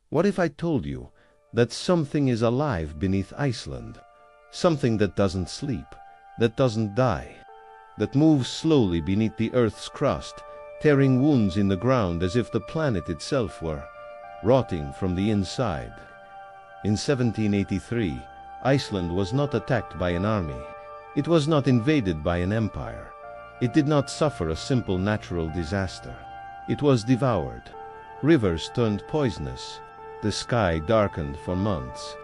What if I told you that something is alive beneath Iceland? Something that doesn't sleep, that doesn't die, that moves slowly beneath the Earth's crust, tearing wounds in the ground as if the planet itself were rotting from the inside. In 1783, Iceland was not attacked by an army. It was not invaded by an empire. It did not suffer a simple natural disaster. It was devoured. Rivers turned poisonous. The sky darkened for months.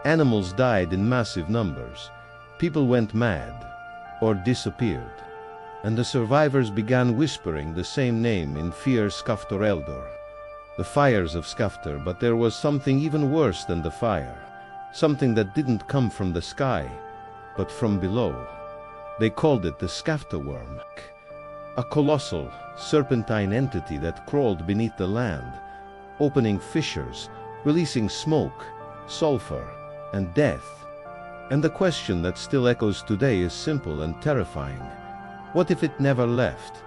Animals died in massive numbers. People went mad or disappeared. And the survivors began whispering the same name in fear: Skafta Worm. The fires of Skafta, but there was something even worse than the fire. Something that didn't come from the sky, but from below. They called it the Skafta Worm, a colossal, serpentine entity that crawled beneath the land, opening fissures, releasing smoke, sulfur, and death. And the question that still echoes today is simple and terrifying. What if it never left?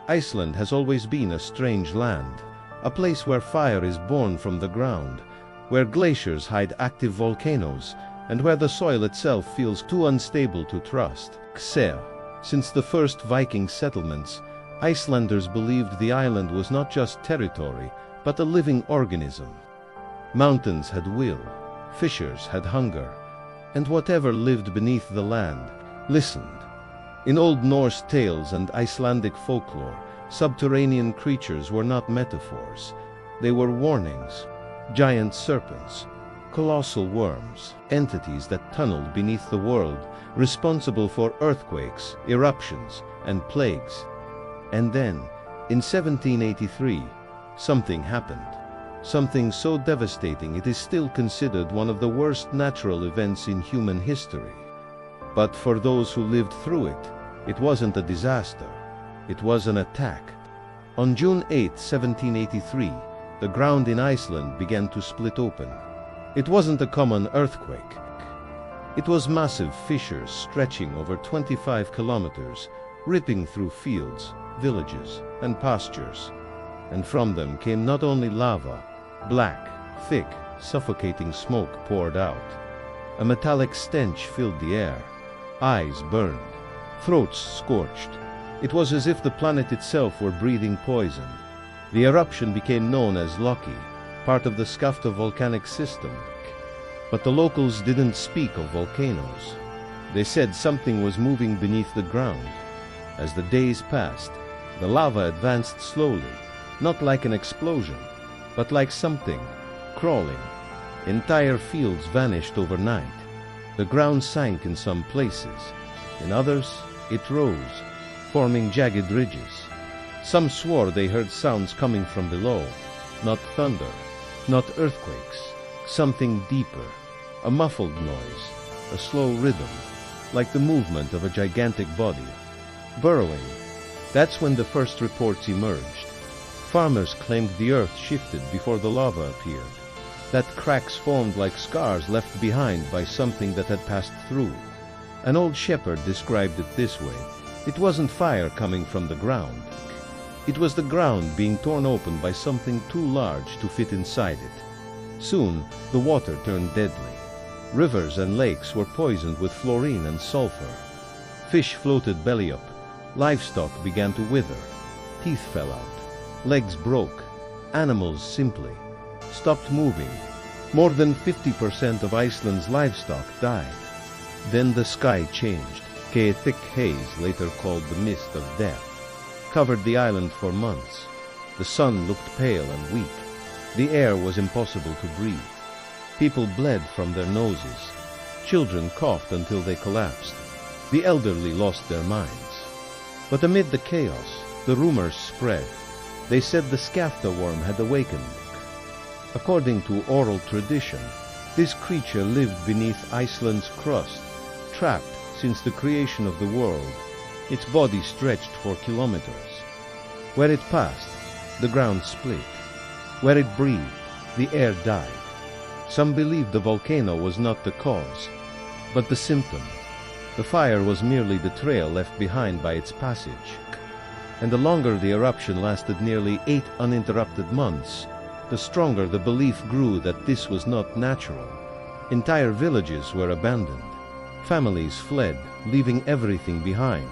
Iceland has always been a strange land, a place where fire is born from the ground, where glaciers hide active volcanoes, and where the soil itself feels too unstable to trust. Since the first Viking settlements, Icelanders believed the island was not just territory, but a living organism. Mountains had will, fissures had hunger, and whatever lived beneath the land listened. In Old Norse tales and Icelandic folklore, subterranean creatures were not metaphors. They were warnings. Giant serpents, colossal worms, entities that tunneled beneath the world, responsible for earthquakes, eruptions, and plagues. And then, in 1783, something happened. Something so devastating it is still considered one of the worst natural events in human history. But for those who lived through it, it wasn't a disaster. It was an attack. On June 8, 1783, the ground in Iceland began to split open. It wasn't a common earthquake. It was massive fissures stretching over 25 kilometers, ripping through fields, villages, and pastures. And from them came not only lava, black, thick, suffocating smoke poured out. A metallic stench filled the air. Eyes burned, throats scorched. It was as if the planet itself were breathing poison. The eruption became known as Laki, part of the Skafta volcanic system. But the locals didn't speak of volcanoes. They said something was moving beneath the ground. As the days passed, the lava advanced slowly, not like an explosion, but like something crawling. Entire fields vanished overnight. The ground sank in some places. In others, it rose, forming jagged ridges. Some swore they heard sounds coming from below, not thunder, not earthquakes, something deeper, a muffled noise, a slow rhythm, like the movement of a gigantic body. Burrowing. That's when the first reports emerged. Farmers claimed the earth shifted before the lava appeared, that cracks formed like scars left behind by something that had passed through. An old shepherd described it this way: it wasn't fire coming from the ground. It was the ground being torn open by something too large to fit inside it. Soon, the water turned deadly. Rivers and lakes were poisoned with fluorine and sulfur. Fish floated belly up. Livestock began to wither. Teeth fell out. Legs broke. Animals simply stopped moving. More than 50% of Iceland's livestock died. Then the sky changed. A thick haze, later called the mist of death, covered the island for months. The sun looked pale and weak. The air was impossible to breathe. People bled from their noses. Children coughed until they collapsed. The elderly lost their minds. But amid the chaos, the rumors spread. They said the Skafta Worm had awakened. According to oral tradition, this creature lived beneath Iceland's crust, trapped since the creation of the world. Its body stretched for kilometers. Where it passed, the ground split. Where it breathed, the air died. Some believed the volcano was not the cause, but the symptom. The fire was merely the trail left behind by its passage. And the longer the eruption lasted, nearly 8 uninterrupted months, the stronger the belief grew that this was not natural. Entire villages were abandoned. Families fled, leaving everything behind.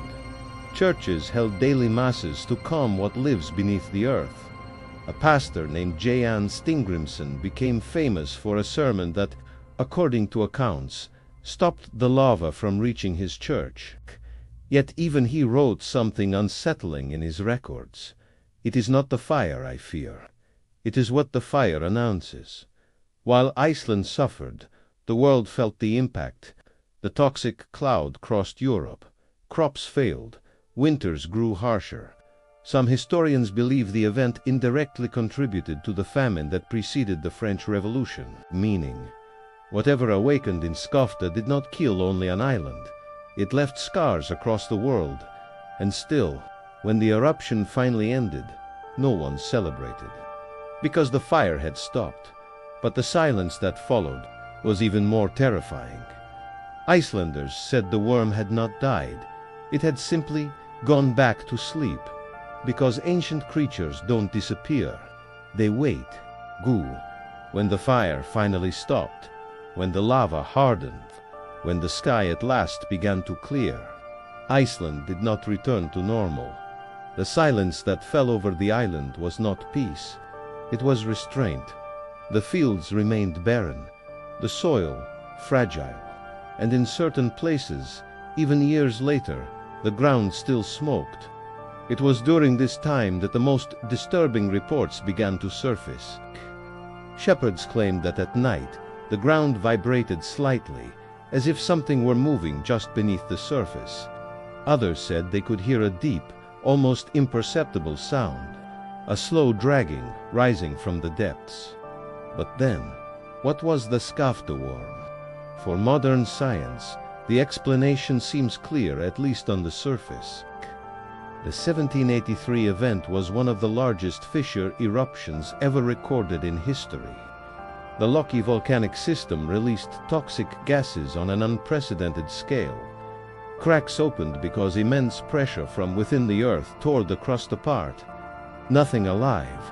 Churches held daily masses to calm what lives beneath the earth. A pastor named Jan Stingrimson became famous for a sermon that, according to accounts, stopped the lava from reaching his church. Yet even he wrote something unsettling in his records. "It is not the fire I fear. It is what the fire announces." While Iceland suffered, the world felt the impact. The toxic cloud crossed Europe. Crops failed. Winters grew harsher. Some historians believe the event indirectly contributed to the famine that preceded the French Revolution, meaning, whatever awakened in Skafta did not kill only an island. It left scars across the world, and still, when the eruption finally ended, no one celebrated. Because the fire had stopped, but the silence that followed was even more terrifying. Icelanders said the worm had not died. It had simply gone back to sleep. Because ancient creatures don't disappear. They wait, goo, when the fire finally stopped, when the lava hardened, when the sky at last began to clear. Iceland did not return to normal. The silence that fell over the island was not peace. It was restraint. The fields remained barren, the soil fragile, and in certain places, even years later, the ground still smoked. It was during this time that the most disturbing reports began to surface. Shepherds claimed that at night, the ground vibrated slightly, as if something were moving just beneath the surface. Others said they could hear a deep, almost imperceptible sound, a slow dragging rising from the depths. But then, what was the Skafta Worm? For modern science, the explanation seems clear, at least on the surface. The 1783 event was one of the largest fissure eruptions ever recorded in history. The Laki volcanic system released toxic gases on an unprecedented scale. Cracks opened because immense pressure from within the earth tore the crust apart. Nothing alive,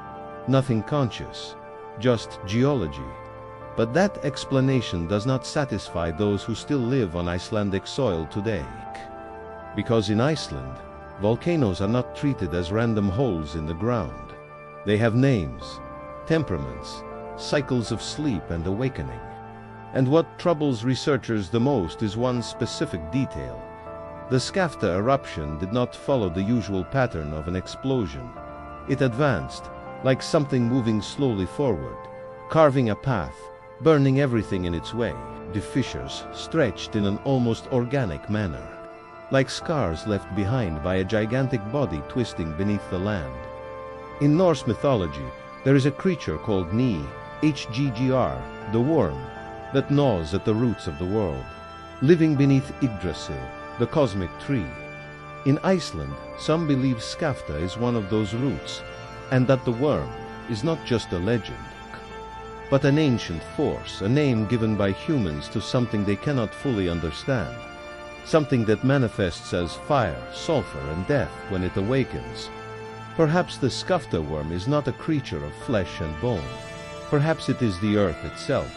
nothing conscious, just geology. But that explanation does not satisfy those who still live on Icelandic soil today. Because in Iceland, volcanoes are not treated as random holes in the ground. They have names, temperaments, cycles of sleep and awakening. And what troubles researchers the most is one specific detail. The Skafta eruption did not follow the usual pattern of an explosion. It advanced, like something moving slowly forward, carving a path, burning everything in its way. The fissures stretched in an almost organic manner, like scars left behind by a gigantic body twisting beneath the land. In Norse mythology, there is a creature called Ni, HGGR, the worm, that gnaws at the roots of the world, living beneath Yggdrasil, the cosmic tree. In Iceland, some believe Skafta is one of those roots, and that the worm is not just a legend, but an ancient force, a name given by humans to something they cannot fully understand. Something that manifests as fire, sulfur, and death when it awakens. Perhaps the Skafta worm is not a creature of flesh and bone. Perhaps it is the earth itself,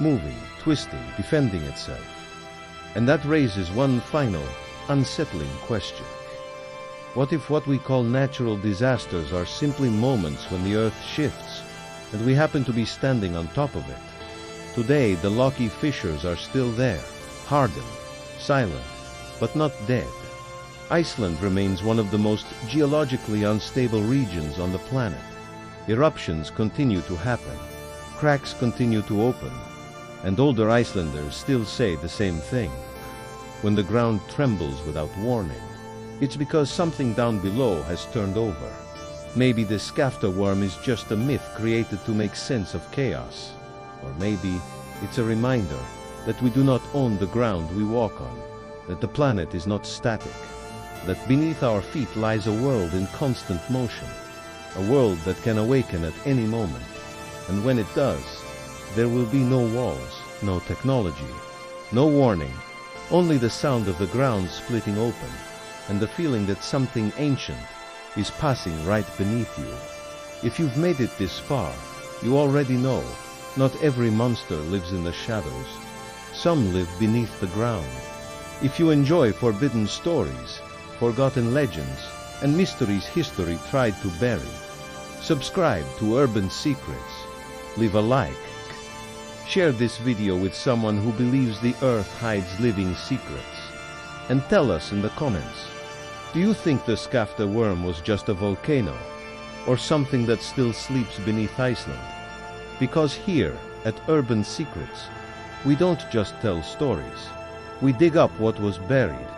moving, twisting, defending itself. And that raises one final, unsettling question. What if what we call natural disasters are simply moments when the earth shifts, and we happen to be standing on top of it? Today, the Laki fissures are still there, hardened, silent, but not dead. Iceland remains one of the most geologically unstable regions on the planet. Eruptions continue to happen, cracks continue to open, and older Icelanders still say the same thing. When the ground trembles without warning, it's because something down below has turned over. Maybe the Skafta worm is just a myth created to make sense of chaos. Or maybe it's a reminder that we do not own the ground we walk on, that the planet is not static, that beneath our feet lies a world in constant motion, a world that can awaken at any moment. And when it does, there will be no walls, no technology, no warning, only the sound of the ground splitting open, and the feeling that something ancient is passing right beneath you. If you've made it this far, You already know, not every monster lives in the shadows. Some live beneath the ground. If you enjoy forbidden stories, forgotten legends, and mysteries history tried to bury, subscribe to Urban Secrets. Leave a like. Share this video with someone who believes the earth hides living secrets. And tell us in the comments, do you think the Skafta Worm was just a volcano, or something that still sleeps beneath Iceland? Because here, at Urban Secrets, we don't just tell stories. We dig up what was buried